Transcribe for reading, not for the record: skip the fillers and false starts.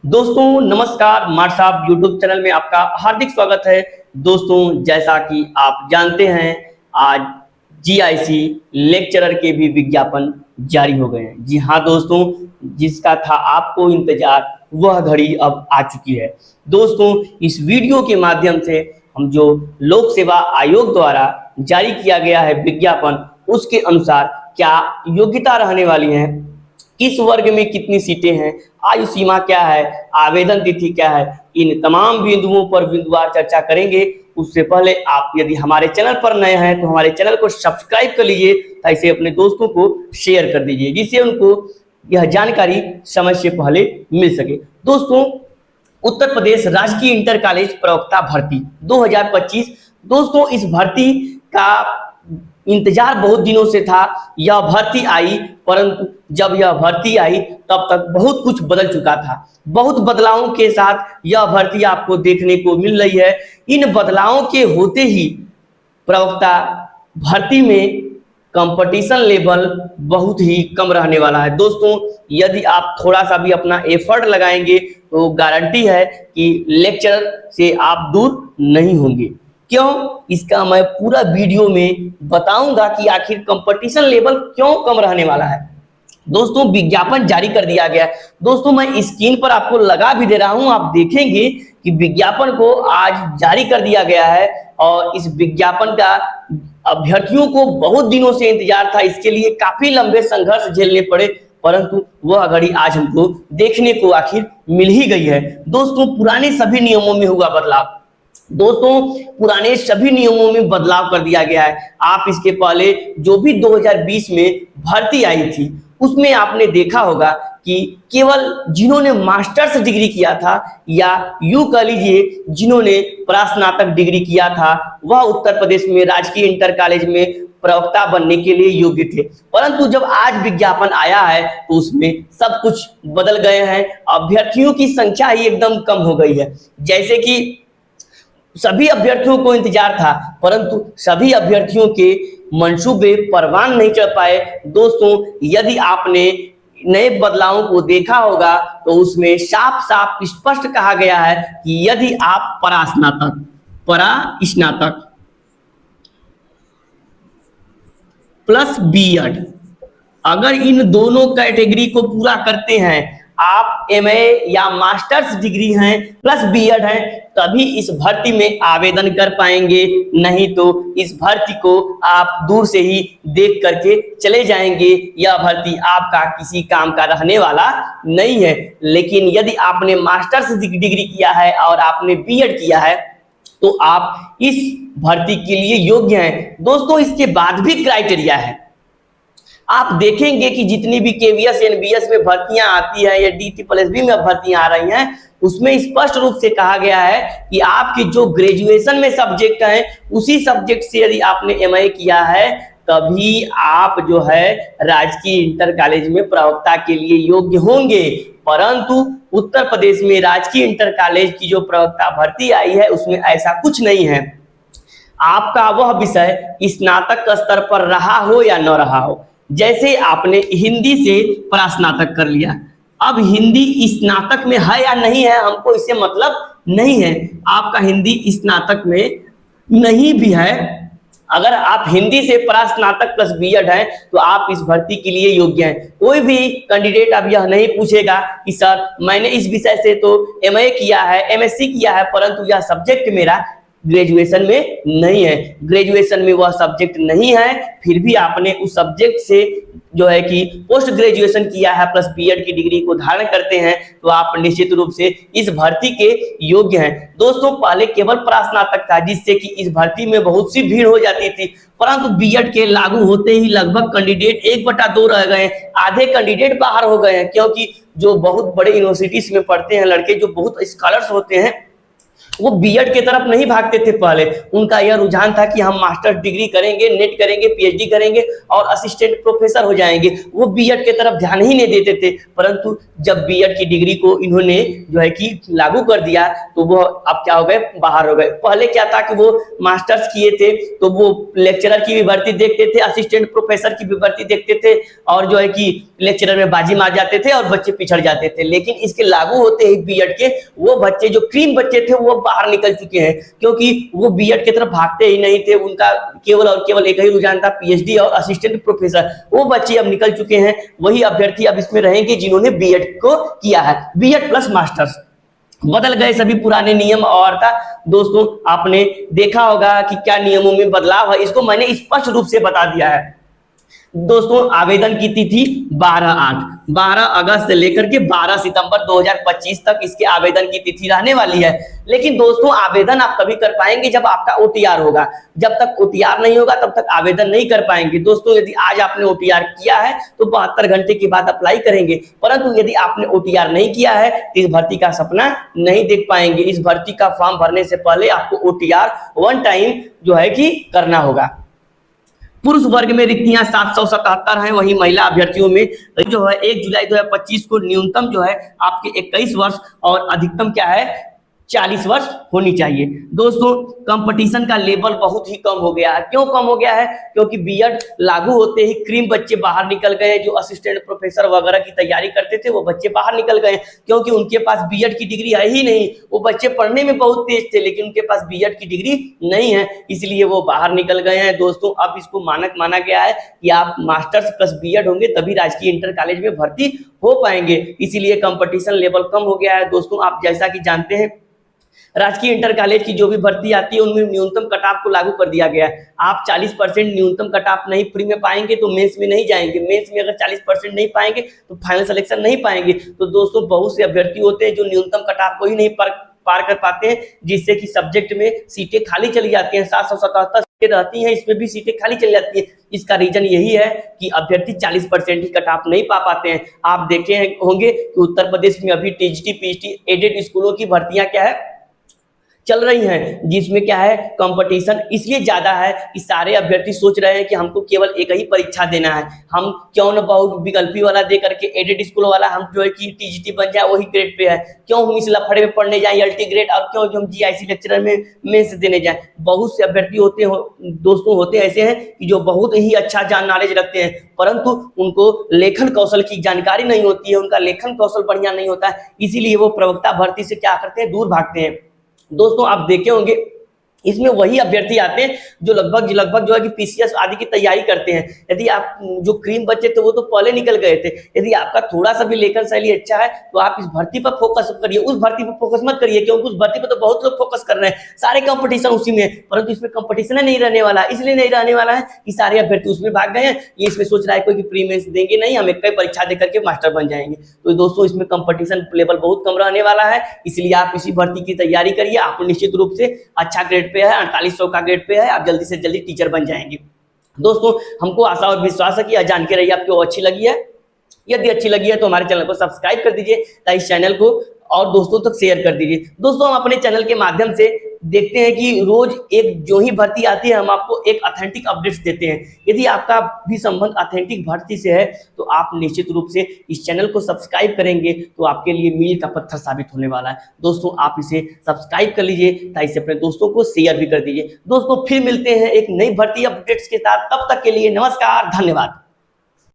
दोस्तों नमस्कार, मार साहब यूट्यूब चैनल में आपका हार्दिक स्वागत है। दोस्तों जैसा कि आप जानते हैं, आज जीआईसी लेक्चरर के भी विज्ञापन जारी हो गए हैं। जी हाँ दोस्तों, जिसका था आपको इंतजार वह घड़ी अब आ चुकी है। दोस्तों इस वीडियो के माध्यम से हम जो लोक सेवा आयोग द्वारा जारी किया गया है विज्ञापन, उसके अनुसार क्या योग्यता रहने वाली है, किस वर्ग में कितनी सीटें हैं, आयु सीमा क्या है, आवेदन तिथि क्या है, इन तमाम बिंदुओं पर बिंदुवार चर्चा करेंगे। उससे पहले आप यदि हमारे चैनल पर नए हैं तो हमारे चैनल को सब्सक्राइब कर लीजिए, ऐसे अपने दोस्तों को शेयर कर दीजिए जिससे उनको यह जानकारी समय से पहले मिल सके। दोस्तों उत्तर प्रदेश राजकीय इंटर कॉलेज प्रवक्ता भर्ती 2025। दोस्तों इस भर्ती का इंतजार बहुत दिनों से था। यह भर्ती आई, परंतु जब यह भर्ती आई तब तक बहुत कुछ बदल चुका था। बहुत बदलावों के साथ यह भर्ती आपको देखने को मिल रही है। इन बदलावों के होते ही प्रवक्ता भर्ती में कंपटीशन लेवल बहुत ही कम रहने वाला है। दोस्तों यदि आप थोड़ा सा भी अपना एफर्ट लगाएंगे तो गारंटी है कि लेक्चरर से आप दूर नहीं होंगे। क्यों, इसका मैं पूरा वीडियो में बताऊंगा कि आखिर कंपटीशन लेवल क्यों कम रहने वाला है। दोस्तों विज्ञापन जारी कर दिया गया है। दोस्तों मैं स्क्रीन पर आपको लगा भी दे रहा हूं, आप देखेंगे कि विज्ञापन को आज जारी कर दिया गया है और इस विज्ञापन का अभ्यर्थियों को बहुत दिनों से इंतजार था। इसके लिए काफी लंबे संघर्ष झेलने पड़े, परंतु वह घड़ी आज हमको देखने को आखिर मिल ही गई है। दोस्तों पुराने सभी नियमों में हुआ बदलाव। दोस्तों पुराने सभी नियमों में बदलाव कर दिया गया है। आप इसके पहले जो भी 2020 में भर्ती आई थी उसमें आपने देखा होगा कि केवल जिन्होंने मास्टर्स डिग्री किया था या यूं कह लीजिए जिन्होंने स्नातक डिग्री किया था वह उत्तर प्रदेश में राजकीय इंटर कॉलेज में प्रवक्ता बनने के लिए योग्य थे। परंतु जब आज विज्ञापन आया है तो उसमें सब कुछ बदल गए हैं। अभ्यर्थियों की संख्या ही एकदम कम हो गई है। जैसे कि सभी अभ्यर्थियों को इंतजार था, परंतु सभी अभ्यर्थियों के मंसूबे परवान नहीं चढ़ पाए। दोस्तों यदि आपने नए बदलावों को देखा होगा तो उसमें साफ साफ स्पष्ट कहा गया है कि यदि आप परास्नातक प्लस बीएड अगर इन दोनों कैटेगरी को पूरा करते हैं, आप एमए या मास्टर्स डिग्री हैं प्लस बीएड हैं, तभी इस भर्ती में आवेदन कर पाएंगे। नहीं तो इस भर्ती को आप दूर से ही देख करके चले जाएंगे। यह भर्ती आपका किसी काम का रहने वाला नहीं है। लेकिन यदि आपने मास्टर्स डिग्री किया है और आपने बीएड किया है तो आप इस भर्ती के लिए योग्य हैं। दोस्तों इसके बाद भी क्राइटेरिया है। आप देखेंगे कि जितनी भी केवीएस एनबीएस में भर्तियां आती है या डीटीपीएसबी में भर्तियां आ रही हैं, उसमें स्पष्ट रूप से कहा गया है कि आपके जो ग्रेजुएशन में सब्जेक्ट हैं उसी सब्जेक्ट से यदि आपने एमए किया है तभी आप जो है राजकीय इंटर कॉलेज में प्रवक्ता के लिए योग्य होंगे। परंतु उत्तर प्रदेश में राजकीय इंटर कॉलेज की जो प्रवक्ता भर्ती आई है उसमें ऐसा कुछ नहीं है। आपका वह विषय स्नातक स्तर पर रहा हो या न रहा हो, जैसे आपने हिंदी से स्नातक कर लिया, अब हिंदी स्नातक में है या नहीं है हमको इससे मतलब नहीं है। आपका हिंदी स्नातक में नहीं भी है, अगर आप हिंदी से स्नातक प्लस बीएड है तो आप इस भर्ती के लिए योग्य हैं। कोई भी कैंडिडेट अब यह नहीं पूछेगा कि सर मैंने इस विषय से तो एमए किया है, एमएससी किया है, परंतु यह सब्जेक्ट मेरा ग्रेजुएशन में नहीं है। ग्रेजुएशन में वह सब्जेक्ट नहीं है, फिर भी आपने उस सब्जेक्ट से जो है कि पोस्ट ग्रेजुएशन किया है प्लस बीएड की डिग्री को धारण करते हैं तो आप निश्चित रूप से इस भर्ती के योग्य हैं। दोस्तों पहले केवल स्नातक था जिससे कि इस भर्ती में बहुत सी भीड़ हो जाती थी, परंतु बीएड के लागू होते ही लगभग कैंडिडेट 1/2 रह गए। आधे कैंडिडेट बाहर हो गए हैं, क्योंकि जो बहुत बड़े यूनिवर्सिटीज में पढ़ते हैं लड़के, जो बहुत स्कॉलर्स होते हैं वो बीएड की तरफ नहीं भागते थे पहले। उनका यह रुझान था कि हम मास्टर्स डिग्री करेंगे, नेट करेंगे, पीएचडी करेंगे और असिस्टेंट प्रोफेसर हो जाएंगे। वो बीएड की तरफ ध्यान ही नहीं देते थे। परंतु जब बीएड की डिग्री को इन्होंने जो है कि लागू कर दिया तो वो अब क्या हो गए, बाहर हो गए। पहले क्या था कि वो मास्टर्स किए थे तो वो लेक्चरर की भी भर्ती देखते थे, असिस्टेंट प्रोफेसर की भी भर्ती देखते थे और जो है कि लेक्चरर में बाजी मार जाते थे और बच्चे पिछड़ जाते थे। लेकिन इसके लागू होते ही बीएड के वो बच्चे जो क्रीम बच्चे थे वो बाहर निकल चुके हैं, क्योंकि वो बीएड की तरफ भागते ही नहीं थे। उनका केवल और केवल एक ही रुझान था, पीएचडी और असिस्टेंट प्रोफेसर। वो बच्चे अब निकल चुके हैं। वही अभ्यर्थी अब इसमें रहेंगे जिन्होंने बीएड को किया है, बीएड प्लस मास्टर्स। बदल गए सभी पुराने नियम और था। दोस्तों आपने देखा होगा कि क्या नियमों में बदलाव है, इसको मैंने स्पष्ट रूप से बता दिया है। दोस्तों आवेदन की तिथि 12 अगस्त से लेकर के 12 सितंबर 2025 तक इसके आवेदन की तिथि रहने वाली है। लेकिन दोस्तों आवेदन आप तभी कर पाएंगे जब आपका ओटीआर होगा। जब तक ओटीआर नहीं होगा तब तक आवेदन नहीं कर पाएंगे। दोस्तों यदि आज आपने ओटीआर किया है तो 72 घंटे के बाद अप्लाई करेंगे, परंतु यदि आपने ओटीआर नहीं किया है तो इस भर्ती का सपना नहीं देख पाएंगे। इस भर्ती का फॉर्म भरने से पहले आपको ओटीआर 1 टाइम जो है कि करना होगा। पुरुष वर्ग में रिक्तियां 777 हैं, वहीं महिला अभ्यर्थियों में जो है 1 जुलाई 2025 को न्यूनतम जो है आपके 21 वर्ष और अधिकतम क्या है 40 वर्ष होनी चाहिए। दोस्तों कंपटीशन का लेवल बहुत ही कम हो गया है। क्यों कम हो गया है? क्योंकि बीएड लागू होते ही क्रीम बच्चे बाहर निकल गए। जो असिस्टेंट प्रोफेसर वगैरह की तैयारी करते थे वो बच्चे बाहर निकल गए, क्योंकि उनके पास बीएड की डिग्री है ही नहीं। वो बच्चे पढ़ने में बहुत तेज थे लेकिन उनके पास बीएड की डिग्री नहीं है, इसलिए वो बाहर निकल गए हैं। दोस्तों अब इसको मानक माना गया है कि आप मास्टर्स प्लस बीएड होंगे तभी राजकीय इंटर कॉलेज में भर्ती हो पाएंगे, इसीलिए कंपटीशन लेवल कम हो गया है। दोस्तों आप जैसा कि जानते हैं राजकीय इंटर कॉलेज की जो भी भर्ती आती है उनमें न्यूनतम कट ऑफ को लागू कर दिया गया है। आप 40% न्यूनतम कट ऑफ नहीं प्री में पाएंगे तो मेंस में नहीं जाएंगे। मेंस में अगर 40% नहीं पाएंगे तो फाइनल सिलेक्शन नहीं पाएंगे। तो दोस्तों बहुत से अभ्यर्थी होते हैं जो न्यूनतम कट ऑफ को ही नहीं पार कर पाते हैं, जिससे कि सब्जेक्ट में सीटें खाली चली जाती हैं। 777 सीटें रहती हैं, इसमें भी सीटें खाली चली जाती हैं। इसका रीजन यही है कि अभ्यर्थी 40% ही कट ऑफ नहीं पा पाते हैं। आप देखे होंगे कि उत्तर प्रदेश में अभी टीजीटी पीएचडी एडेड स्कूलों की भर्तियां क्या है चल रही हैं, जिसमें क्या है कंपटीशन इसलिए ज्यादा है कि सारे अभ्यर्थी सोच रहे हैं कि हमको केवल एक ही परीक्षा देना है। हम क्यों न बहुत विकल्पी वाला दे करके एडेड स्कूल वाला हम जो है कि टीजीटी बन जाए वही ग्रेड पे है, क्यों हम इस लफड़े में पढ़ने जाए एलटी ग्रेड, और क्यों जो हम जीआईसी लेक्चरर में मेंस देने जाए। बहुत से अभ्यर्थी दोस्तों होते ऐसे हैं कि जो बहुत ही अच्छा नॉलेज रखते हैं, परंतु उनको लेखन कौशल की जानकारी नहीं होती है, उनका लेखन कौशल बढ़िया नहीं होता है, इसीलिए वो प्रवक्ता भर्ती से क्या करते हैं, दूर भागते हैं। दोस्तों आप देखे होंगे इसमें वही अभ्यर्थी आते हैं जो लगभग जो है कि पीसीएस आदि की तैयारी करते हैं। यदि आप जो क्रीम बच्चे थे वो तो पहले निकल गए थे। यदि आपका थोड़ा सा भी लेखन शैली अच्छा है तो आप इस भर्ती पर फोकस करिए, उस भर्ती पर फोकस मत करिए, क्योंकि उस भर्ती पर तो बहुत लोग फोकस कर रहे हैं, सारे कंपटीशन उसी में है। परंतु इसमें कंपटीशन नहीं रहने वाला, इसलिए नहीं रहने वाला है कि सारे अभ्यर्थी उसमें भाग गए हैं। ये इसमें सोच रहा है कोई कि प्री मेंस देंगे नहीं, हम एक परीक्षा देकर के मास्टर बन जाएंगे। तो दोस्तों इसमें कंपटीशन लेवल बहुत कम रहने वाला है, इसलिए आप इसी भर्ती की तैयारी करिए। आप निश्चित रूप से अच्छा ग्रेड पे है, 4800 का ग्रेड पे है, आप जल्दी से जल्दी टीचर बन जाएंगे। दोस्तों हमको आशा और विश्वास है कि यह जानकारी आपको अच्छी लगी है। यदि अच्छी लगी है तो हमारे चैनल को सब्सक्राइब कर दीजिए तथा इस चैनल को और दोस्तों तक शेयर कर दीजिए। दोस्तों हम अपने चैनल के माध्यम से देखते हैं कि रोज एक जो ही भर्ती आती है हम आपको एक ऑथेंटिक अपडेट्स देते हैं। यदि आपका भी संबंध ऑथेंटिक भर्ती से है तो आप निश्चित रूप से इस चैनल को सब्सक्राइब करेंगे तो आपके लिए मील का पत्थर साबित होने वाला है। दोस्तों आप इसे सब्सक्राइब कर लीजिए तथा इसे अपने दोस्तों को शेयर भी कर दीजिए। दोस्तों फिर मिलते हैं एक नई भर्ती अपडेट्स के साथ, तब तक के लिए नमस्कार, धन्यवाद।